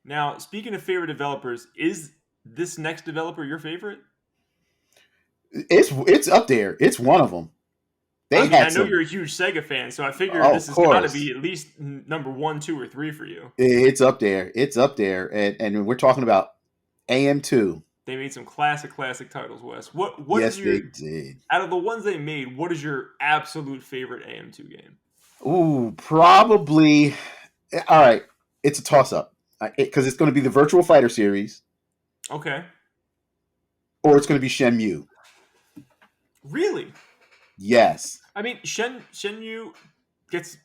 Now, speaking of favorite developers, is this next developer your favorite? It's up there. It's one of them. I They mean, I had know some. you're a huge Sega fan, so I figure Oh, this of has got to course, be at least number one, two, or three for you. it's up there. It's up there, and we're talking about AM2. They made some classic titles, Wes. What is Yes, your they did. out of the ones they made? What is your absolute favorite AM2 game? Ooh, probably. All right, it's a toss up because it's going to be the Virtual Fighter series Okay, or it's going to be Shenmue. really? Yes, I mean, Shenmue gets.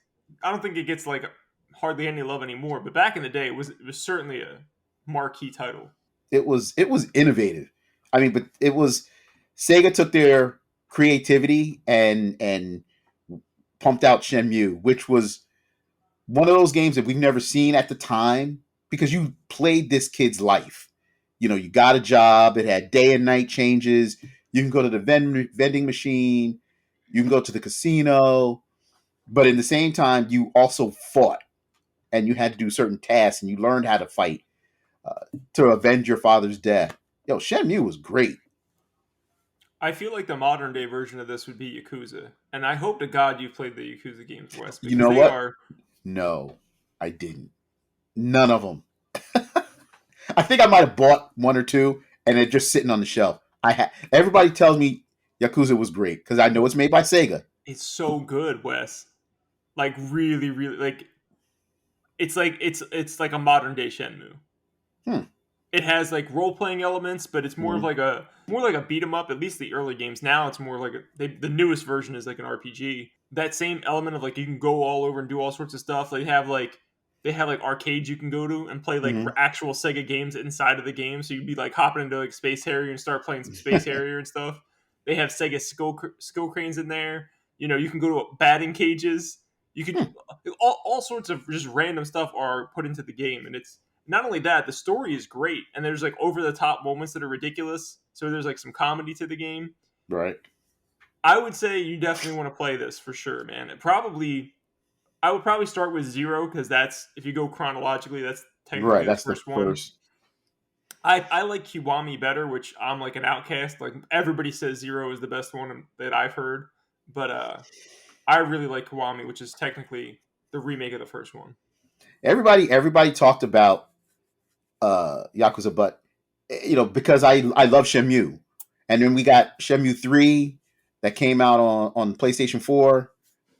I don't think it gets like hardly any love anymore, but back in the day, it was certainly a marquee title. it was innovative. I mean, but it was Sega took their creativity and pumped out Shenmue, which was one of those games that we've never seen at the time because you played this kid's life. You know, you got a job, it had day and night changes. You can go to the vending machine, you can go to the casino, but in the same time, you also fought and you had to do certain tasks and you learned how to fight to avenge your father's death. Yo, Shenmue was great. I feel like the modern day version of this would be Yakuza, and I hope to God you've played the Yakuza games, Wes, You because know they what? are. No, I didn't. None of them. I think I might have bought one or two, and they're just sitting on the shelf. Everybody tells me Yakuza was great because I know it's made by Sega. It's so good, Wes. Like really, like it's like a modern day Shenmue. Hmm. It has like role playing elements, but it's more of Mhm. like a beat 'em up. At least the early games. Now it's more like the newest version is like an RPG. That same element of like you can go all over and do all sorts of stuff. They have like arcades you can go to and play like Mhm. actual Sega games inside of the game. So you'd be like hopping into like Space Harrier and start playing some Space Harrier and stuff. They have Sega skill cranes in there. You can go to batting cages. You could Hmm. all sorts of just random stuff are put into the game, and it's not only that, the story is great, and there's like over the top moments that are ridiculous. So there's like some comedy to the game. Right. I would say you definitely want to play this for sure, man. I would probably start with Zero because that's if you go chronologically, that's technically Right. the That's the first one. first. I like Kiwami better, which I'm like an outcast. Like everybody says Zero is the best one that I've heard, but I really like Kiwami, which is technically the remake of the first one. Everybody talked about Yakuza, but because I love Shenmue, and then we got Shenmue 3 that came out on PlayStation 4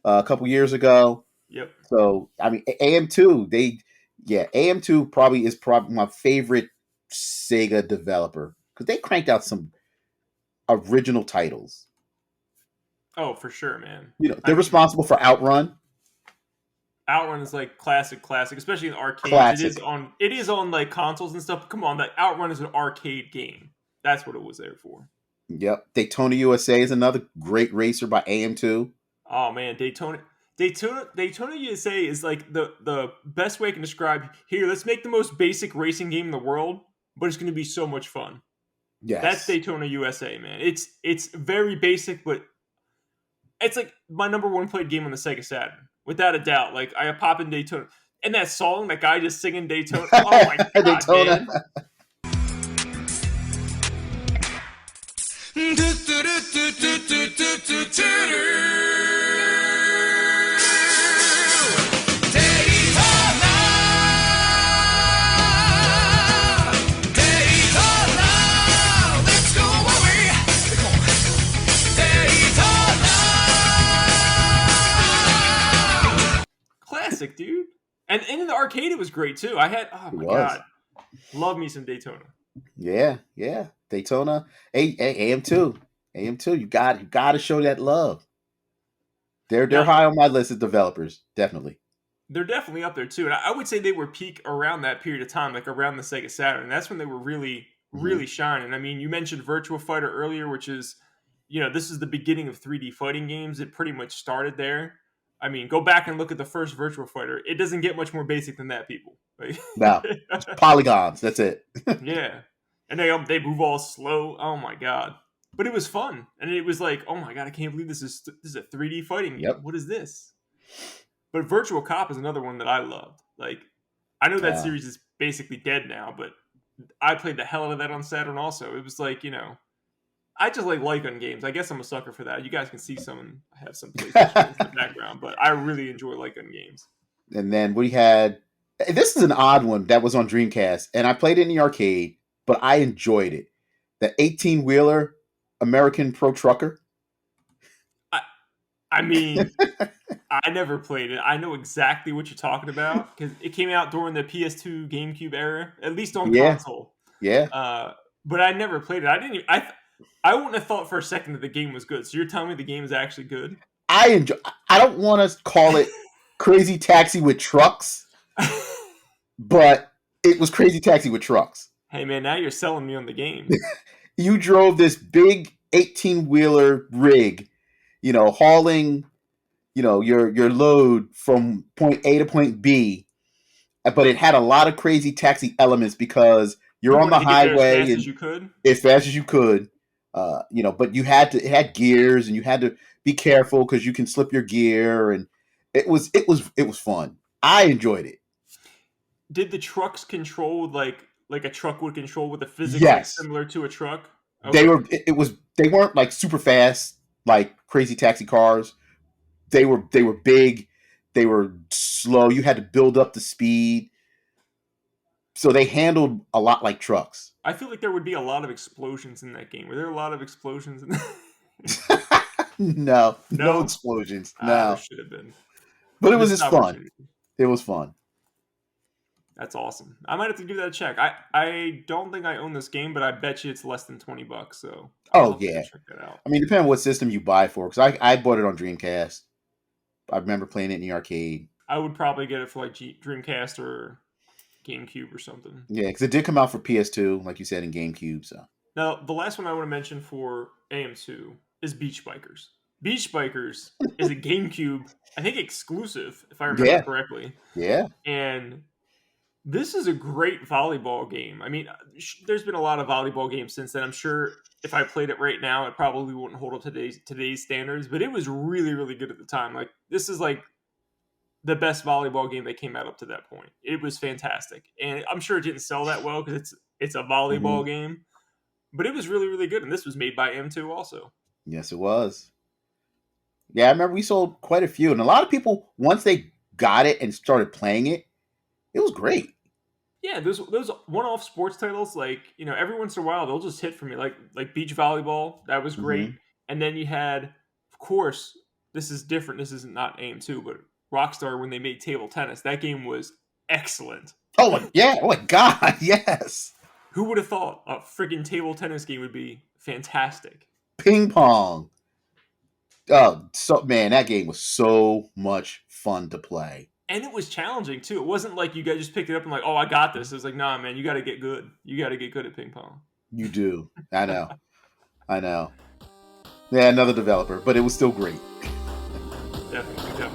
a couple years ago. Yep. So I mean, AM2 AM2 probably is probably my favorite Sega developer because they cranked out some original titles. Oh, for sure, man. I They're mean, responsible for Outrun, Outrun is like classic, especially in arcades. It is classic. on it is on like consoles and stuff. But come on, that Outrun is an arcade game. That's what it was there for. Yep, Daytona USA is another great racer by AM2. Oh man, Daytona USA is like the best way I can describe. Here, let's make the most basic racing game in the world, but it's going to be so much fun. That's Yes, Daytona USA, man. It's very basic, but it's like my number one played game on the Sega Saturn, without a doubt. Like I pop in Daytona, and that song, that guy just singing Daytona. Oh my god, Daytona. man! Classic, dude. And in the arcade, it was great too. I had oh It my was. god, love me some Daytona. Yeah. Daytona. AM2. AM2. You got to show that love. They're Now high on my list of developers, definitely. they're definitely up there too, and I would say they were peak around that period of time, like around the Sega Saturn. That's when they were really, Hmm. really shining. I mean, you mentioned Virtua Fighter earlier, which is, this is the beginning of 3D fighting games. It pretty much started there. I mean, go back and look at the first Virtua Fighter. It doesn't get much more basic than that, people. Like, Now, polygons. That's it. yeah, and they move all slow. Oh my god! But it was fun, and it was like, oh my god, I can't believe this is a 3D fighting game. Yep. What is this? But Virtual Cop is another one that I loved. Like, I know that Uh, series is basically dead now, but I played the hell out of that on Saturn also. It was like, I just like light gun games. I guess I'm a sucker for that. You guys can see I have some PlayStation games in the background, but I really enjoy light gun games. And then we had this is an odd one that was on Dreamcast, and I played it in the arcade, but I enjoyed it. The 18-wheeler American Pro Trucker. I mean, I never played it. I know exactly what you're talking about because it came out during the PS2, GameCube era, at least on Yeah, console. yeah. But I never played it. I didn't. I wouldn't have thought for a second that the game was good. So you're telling me the game is actually good? I enjoy. I don't want to call it Crazy Taxi with trucks, but it was Crazy Taxi with trucks. Hey man, now you're selling me on the game. You drove this big 18-wheeler rig, hauling, your load from point A to point B, but it had a lot of Crazy Taxi elements because You you're on wanted the to get there as highway fast and as you could. as fast as you could. But it had gears and you had to be careful because you can slip your gear, and it was fun. I enjoyed it. Did the trucks control like a truck would control with the physics like Yes, similar to a truck? they Okay. were. They weren't like super fast like Crazy Taxi cars. They were big. They were slow. You had to build up the speed. So they handled a lot like trucks. I feel like there would be a lot of explosions in that game. Were there a lot of explosions in No No? explosions. There No. should have been. But it was Missed just fun. opportunity. It was fun. That's awesome. I might have to give that a check. I don't think I own this game, but I bet you it's less than $20, so I'll Oh have to yeah. check that out. I mean, depending on what system you buy for, because I bought it on Dreamcast. I remember playing it in the arcade. I would probably get it for like Dreamcast or GameCube or something. Yeah, because it did come out for PS2, like you said, in GameCube. So Now, the last one I want to mention for AM2 is Beach Bikers. Beach Bikers is a GameCube, I think exclusive, if I remember yeah, correctly. yeah. And this is a great volleyball game. I mean, there's been a lot of volleyball games since then. I'm sure if I played it right now, it probably wouldn't hold up to today's standards, but it was really, really good at the time. Like, this is like the best volleyball game that came out up to that point. It was fantastic. And I'm sure it didn't sell that well because it's a Hmm. volleyball game, but it was really, really good. And this was made by M2 also. Yes, it was. Yeah, I remember we sold quite a few, and a lot of people once they got it and started playing it, it was great. Yeah, those one-off sports titles, like every once in a while they'll just hit for me, like beach volleyball. That was great, Hmm. and then you had, of course, this is different. This isn't not AM2, but Rockstar when they made table tennis. That game was excellent. Oh my, yeah! Oh my God! Yes, Who would have thought a friggin' table tennis game would be fantastic? ping pong. Oh, so man, that game was so much fun to play. And it was challenging too. It wasn't like you guys just picked it up and like, oh, I got this. It was like, nah, man, you got to get good. You got to get good at ping pong. You do. I know. I know. Yeah, another developer, but it was still great. Definitely, definitely.